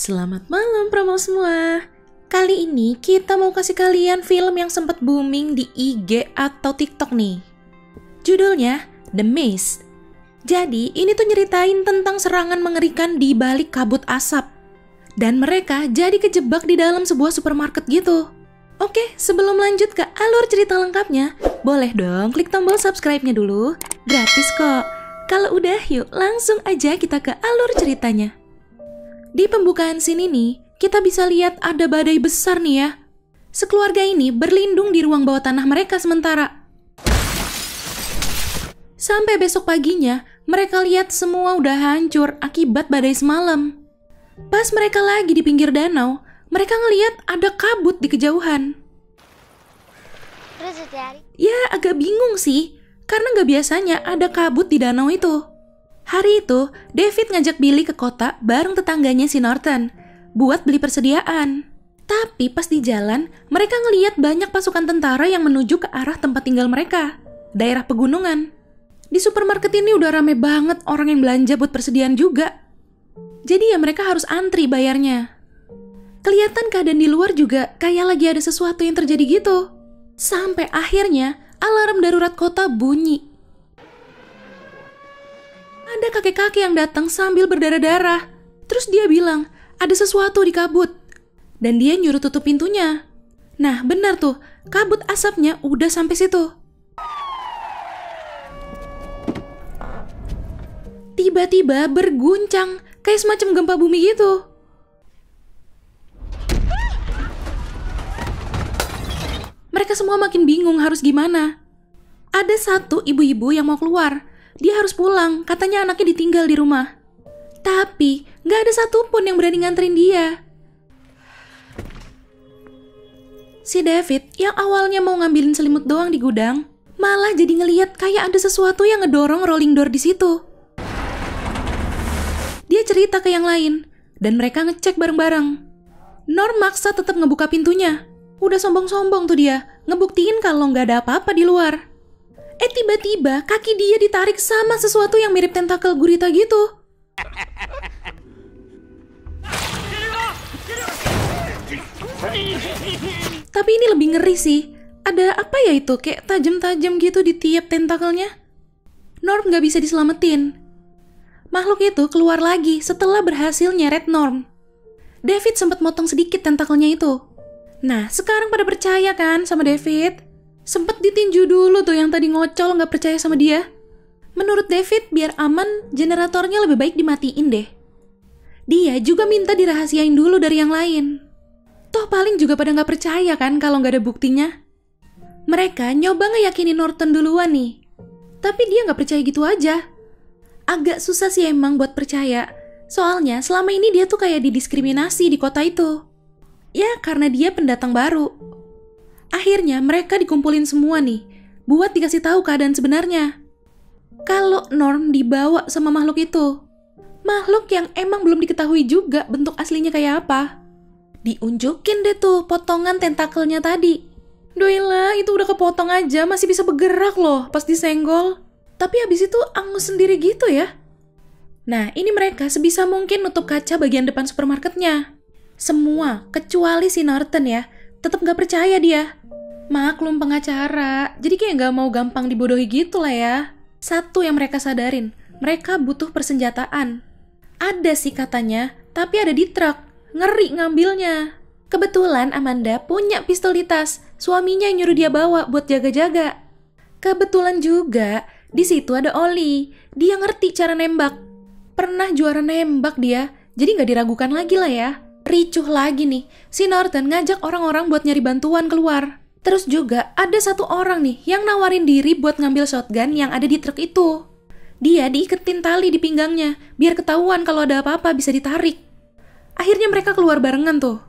Selamat malam promo semua. Kali ini kita mau kasih kalian film yang sempat booming di IG atau TikTok nih. Judulnya The Mist. Jadi ini tuh nyeritain tentang serangan mengerikan di balik kabut asap. Dan mereka jadi kejebak di dalam sebuah supermarket gitu. Oke, sebelum lanjut ke alur cerita lengkapnya, boleh dong klik tombol subscribe-nya dulu. Gratis kok. Kalau udah, yuk langsung aja kita ke alur ceritanya. Di pembukaan scene ini, kita bisa lihat ada badai besar nih ya. Sekeluarga ini berlindung di ruang bawah tanah mereka sementara. Sampai besok paginya, mereka lihat semua udah hancur akibat badai semalam. Pas mereka lagi di pinggir danau, mereka ngeliat ada kabut di kejauhan. Ya, agak bingung sih, karena gak biasanya ada kabut di danau itu. Hari itu, David ngajak Billy ke kota bareng tetangganya si Norton buat beli persediaan. Tapi pas di jalan, mereka ngeliat banyak pasukan tentara yang menuju ke arah tempat tinggal mereka, daerah pegunungan. Di supermarket ini udah rame banget orang yang belanja buat persediaan juga. Jadi ya mereka harus antri bayarnya. Kelihatan keadaan di luar juga kayak lagi ada sesuatu yang terjadi gitu. Sampai akhirnya alarm darurat kota bunyi. Ada kakek-kakek yang datang sambil berdarah-darah. Terus dia bilang, ada sesuatu di kabut. Dan dia nyuruh tutup pintunya. Nah, benar tuh, kabut asapnya udah sampai situ. Tiba-tiba berguncang, kayak semacam gempa bumi gitu. Mereka semua makin bingung harus gimana. Ada satu ibu-ibu yang mau keluar. Dia harus pulang, katanya anaknya ditinggal di rumah. Tapi, gak ada satupun yang berani nganterin dia. Si David, yang awalnya mau ngambilin selimut doang di gudang, malah jadi ngeliat kayak ada sesuatu yang ngedorong rolling door di situ. Dia cerita ke yang lain, dan mereka ngecek bareng-bareng. Norm maksa tetap ngebuka pintunya. Udah sombong-sombong tuh dia, ngebuktiin kalau gak ada apa-apa di luar. Tiba-tiba kaki dia ditarik sama sesuatu yang mirip tentakel gurita gitu. Tapi ini lebih ngeri sih. Ada apa ya itu? Kayak tajam-tajam gitu di tiap tentakelnya. Norm gak bisa diselamatin. Makhluk itu keluar lagi setelah berhasil nyeret Norm. David sempat motong sedikit tentakelnya itu. Nah, sekarang pada percaya kan sama David? Sempet ditinju dulu tuh yang tadi ngocol gak percaya sama dia. Menurut David, biar aman, generatornya lebih baik dimatiin deh. Dia juga minta dirahasiain dulu dari yang lain. Toh paling juga pada gak percaya kan kalau gak ada buktinya. Mereka nyoba ngeyakinin Norton duluan nih. Tapi dia gak percaya gitu aja. Agak susah sih emang buat percaya. Soalnya selama ini dia tuh kayak didiskriminasi di kota itu. Ya karena dia pendatang baru. Akhirnya mereka dikumpulin semua nih, buat dikasih tahu keadaan sebenarnya. Kalau Norm dibawa sama makhluk itu. Makhluk yang emang belum diketahui juga bentuk aslinya kayak apa. Diunjukin deh tuh potongan tentakelnya tadi. Doilah, itu udah kepotong aja, masih bisa bergerak loh pas disenggol. Tapi habis itu angus sendiri gitu ya. Nah, ini mereka sebisa mungkin nutup kaca bagian depan supermarketnya. Semua, kecuali si Norton ya, tetap gak percaya dia. Maklum pengacara, jadi kayak gak mau gampang dibodohi gitu lah ya. Satu yang mereka sadarin, mereka butuh persenjataan. Ada sih katanya, tapi ada di truk. Ngeri ngambilnya. Kebetulan Amanda punya pistol di tas, suaminya yang nyuruh dia bawa buat jaga-jaga. Kebetulan juga, di situ ada Oli. Dia ngerti cara nembak. Pernah juara nembak dia, jadi gak diragukan lagi lah ya. Ricuh lagi nih, si Norton ngajak orang-orang buat nyari bantuan keluar. Terus juga ada satu orang nih yang nawarin diri buat ngambil shotgun yang ada di truk itu. Dia diiketin tali di pinggangnya, biar ketahuan kalau ada apa-apa bisa ditarik. Akhirnya mereka keluar barengan tuh.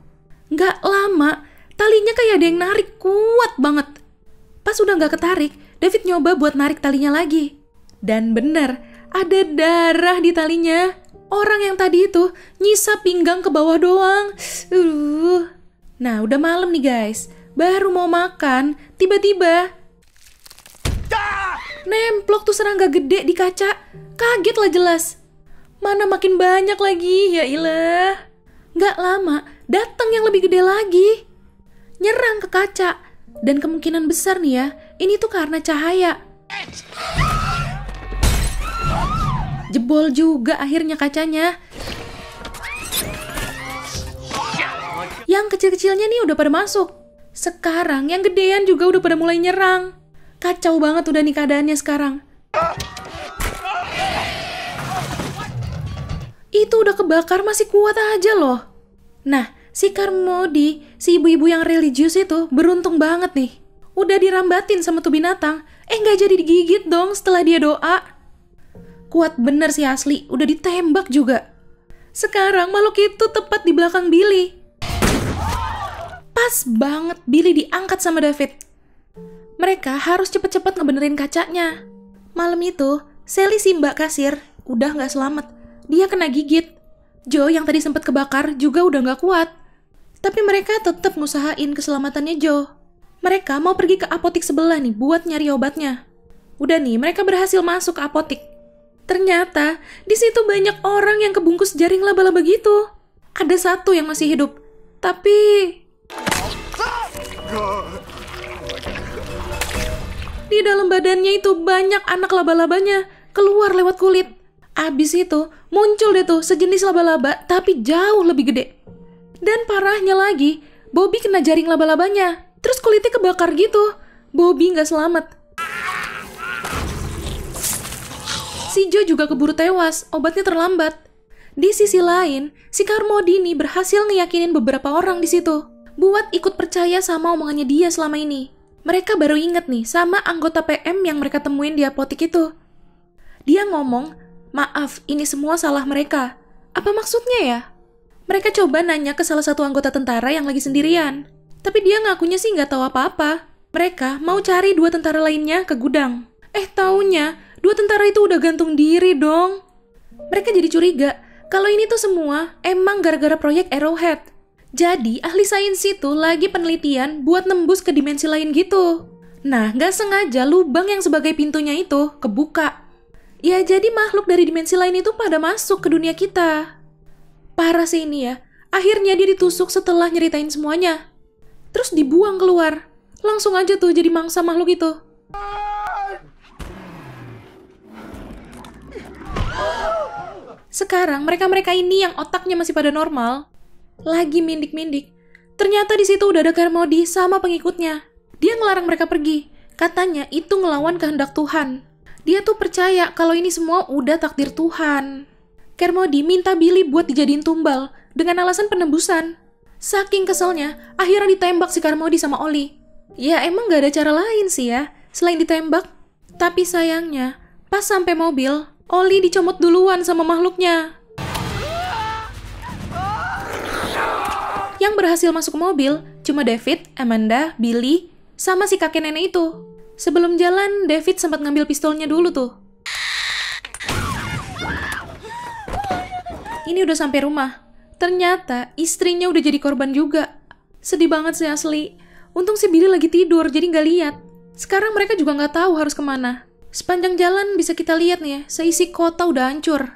Nggak lama, talinya kayak ada yang narik kuat banget. Pas udah nggak ketarik, David nyoba buat narik talinya lagi. Dan bener, ada darah di talinya. Orang yang tadi itu nyisa pinggang ke bawah doang. Nah, udah malam nih guys. Baru mau makan, tiba-tiba nemplok tuh serangga gede di kaca. Kaget lah jelas. Mana makin banyak lagi, ya ilah. Nggak lama, datang yang lebih gede lagi. Nyerang ke kaca. Dan kemungkinan besar nih ya, ini tuh karena cahaya. Jebol juga akhirnya kacanya. Yang kecil-kecilnya nih udah pada masuk. Sekarang yang gedean juga udah pada mulai nyerang. Kacau banget udah nih keadaannya sekarang. Itu udah kebakar masih kuat aja loh. Nah, si Carmody, si ibu-ibu yang religius itu beruntung banget nih. Udah dirambatin sama tuh binatang, nggak jadi digigit dong setelah dia doa. Kuat bener sih asli, udah ditembak juga. Sekarang makhluk itu tepat di belakang Billy. Pas banget Billy diangkat sama David. Mereka harus cepet-cepet ngebenerin kacanya. Malam itu, Sally si mbak kasir udah nggak selamat. Dia kena gigit. Joe yang tadi sempat kebakar juga udah nggak kuat. Tapi mereka tetap ngusahain keselamatannya Joe. Mereka mau pergi ke apotik sebelah nih buat nyari obatnya. Udah nih, mereka berhasil masuk ke apotik. Ternyata di situ banyak orang yang kebungkus jaring laba-laba gitu. Ada satu yang masih hidup. Tapi di dalam badannya itu banyak anak laba-labanya keluar lewat kulit. Abis itu muncul deh tuh sejenis laba-laba tapi jauh lebih gede. Dan parahnya lagi, Bobby kena jaring laba-labanya. Terus kulitnya kebakar gitu. Bobby nggak selamat. Si Joe juga keburu tewas, obatnya terlambat. Di sisi lain, si Carmody nih berhasil ngeyakinin beberapa orang di situ buat ikut percaya sama omongannya dia selama ini. Mereka baru inget nih sama anggota PM yang mereka temuin di apotik itu. Dia ngomong, maaf, ini semua salah mereka. Apa maksudnya ya? Mereka coba nanya ke salah satu anggota tentara yang lagi sendirian. Tapi dia ngakunya sih nggak tahu apa-apa. Mereka mau cari 2 tentara lainnya ke gudang. Taunya 2 tentara itu udah gantung diri dong. Mereka jadi curiga kalau ini tuh semua emang gara-gara proyek Arrowhead. Jadi ahli sains itu lagi penelitian buat nembus ke dimensi lain gitu. Nah, nggak sengaja lubang yang sebagai pintunya itu kebuka. Ya jadi makhluk dari dimensi lain itu pada masuk ke dunia kita. Parah sih ini ya. Akhirnya dia ditusuk setelah nyeritain semuanya. Terus dibuang keluar. Langsung aja tuh jadi mangsa makhluk itu. Sekarang mereka-mereka ini yang otaknya masih pada normal lagi mindik-mindik. Ternyata di situ udah ada Carmody sama pengikutnya. Dia ngelarang mereka pergi. Katanya itu ngelawan kehendak Tuhan. Dia tuh percaya kalau ini semua udah takdir Tuhan. Carmody minta Billy buat dijadiin tumbal dengan alasan penembusan. Saking keselnya, akhirnya ditembak si Carmody sama Ollie. Ya emang gak ada cara lain sih ya selain ditembak. Tapi sayangnya, pas sampai mobil, Ollie dicomot duluan sama makhluknya. Yang berhasil masuk ke mobil cuma David, Amanda, Billy, sama si kakek nenek itu. Sebelum jalan, David sempat ngambil pistolnya dulu tuh. Ini udah sampai rumah. Ternyata istrinya udah jadi korban juga. Sedih banget sih asli. Untung si Billy lagi tidur, jadi nggak lihat. Sekarang mereka juga nggak tahu harus kemana. Sepanjang jalan bisa kita lihat nih ya, seisi kota udah hancur.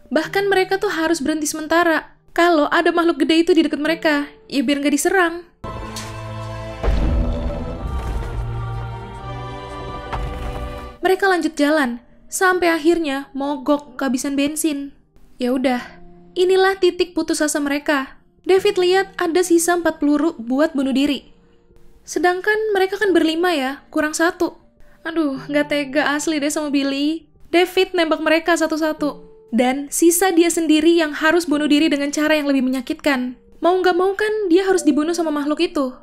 Bahkan mereka tuh harus berhenti sementara. Kalau ada makhluk gede itu di dekat mereka, ya biar nggak diserang. Mereka lanjut jalan, sampai akhirnya mogok kehabisan bensin. Ya udah, inilah titik putus asa mereka. David lihat ada sisa 4 peluru buat bunuh diri. Sedangkan mereka kan berlima ya, kurang 1. Aduh, nggak tega asli deh sama Billy. David nembak mereka satu-satu. Dan sisa dia sendiri yang harus bunuh diri dengan cara yang lebih menyakitkan. Mau nggak mau kan dia harus dibunuh sama makhluk itu.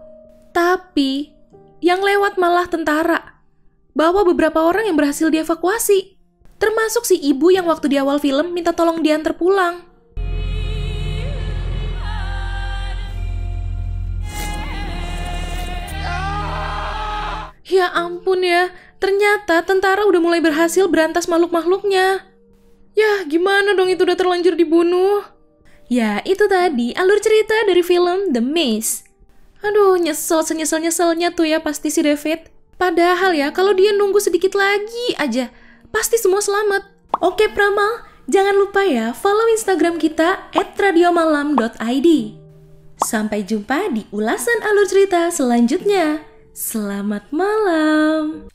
Tapi, yang lewat malah tentara. Bawa beberapa orang yang berhasil dievakuasi. Termasuk si ibu yang waktu di awal film minta tolong diantar pulang. Ya ampun ya, ternyata tentara udah mulai berhasil berantas makhluk-makhluknya. Ya, gimana dong itu udah terlanjur dibunuh? Ya, itu tadi alur cerita dari film The Maze. Aduh, nyesel senyesel-nyeselnya tuh ya pasti si David. Padahal ya, kalau dia nunggu sedikit lagi aja, pasti semua selamat. Oke Pramal, Jangan lupa ya follow Instagram kita @radiomalam.id. Sampai jumpa di ulasan alur cerita selanjutnya. Selamat malam.